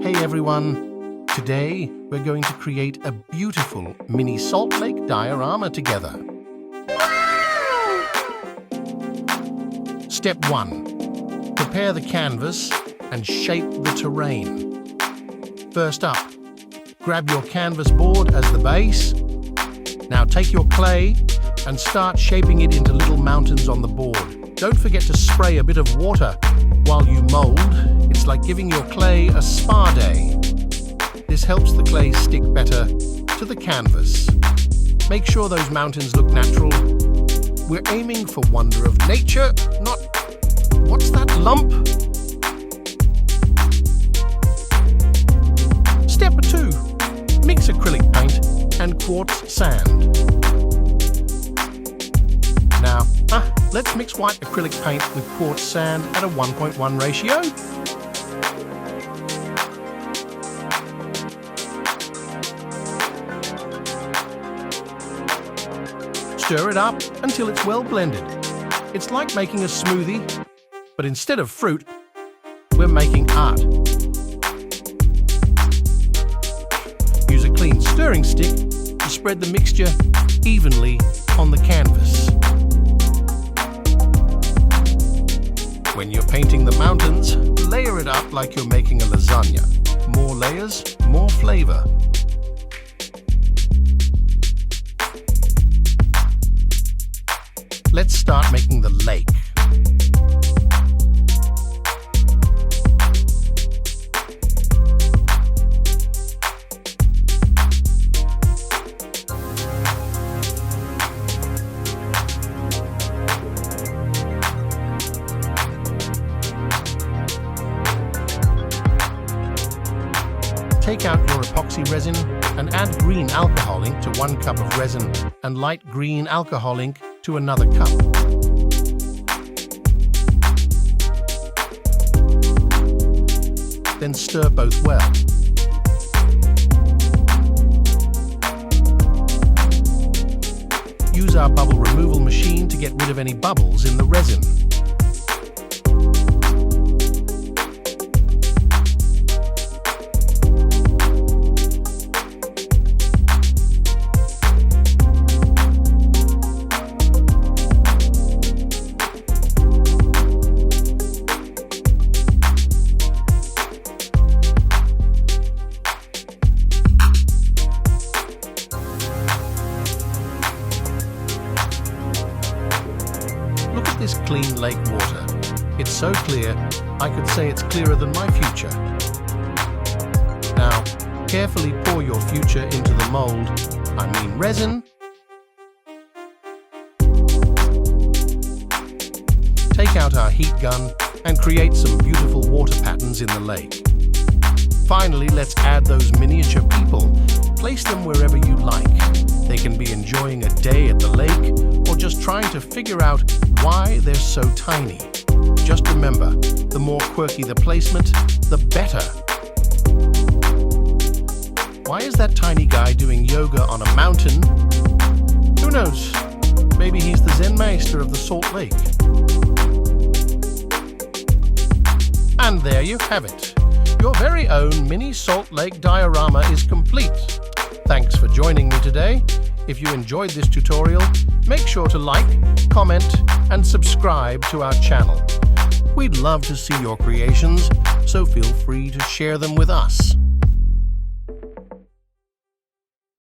Hey everyone! Today we're going to create a beautiful mini salt lake diorama together. Step 1. Prepare the canvas and shape the terrain. First up, grab your canvas board as the base. Now take your clay and start shaping it into little mountains on the board. Don't forget to spray a bit of water while you mold. It's like giving your clay a spa day. This helps the clay stick better to the canvas. Make sure those mountains look natural. We're aiming for wonder of nature, not... What's that lump? Step 2. Mix acrylic paint and quartz sand. Now, let's mix white acrylic paint with quartz sand at a 1:1 ratio. Stir it up until it's well blended. It's like making a smoothie, but instead of fruit, we're making art. Use a clean stirring stick to spread the mixture evenly on the canvas. When you're painting the mountains, layer it up like you're making a lasagna. More layers, more flavor. Let's start making the lake. Take out your epoxy resin and add green alcohol ink to 1 cup of resin and light green alcohol ink to another cup. Then stir both well. Use our bubble removal machine to get rid of any bubbles in the resin. Look at this clean lake water. It's so clear, I could say it's clearer than my future. Now, carefully pour your future into the mold, resin. Take out our heat gun and create some beautiful water patterns in the lake. Finally, let's add those miniature people. Place them wherever you like. They can be enjoying a day at the lake or just trying to figure out why they're so tiny. Just remember, the more quirky the placement, the better. Why is that tiny guy doing yoga on a mountain? Who knows? Maybe he's the Zen master of the Salt Lake. And there you have it. Your very own mini Salt Lake diorama is complete. Thanks for joining me today. If you enjoyed this tutorial, make sure to like, comment, and subscribe to our channel. We'd love to see your creations, so feel free to share them with us.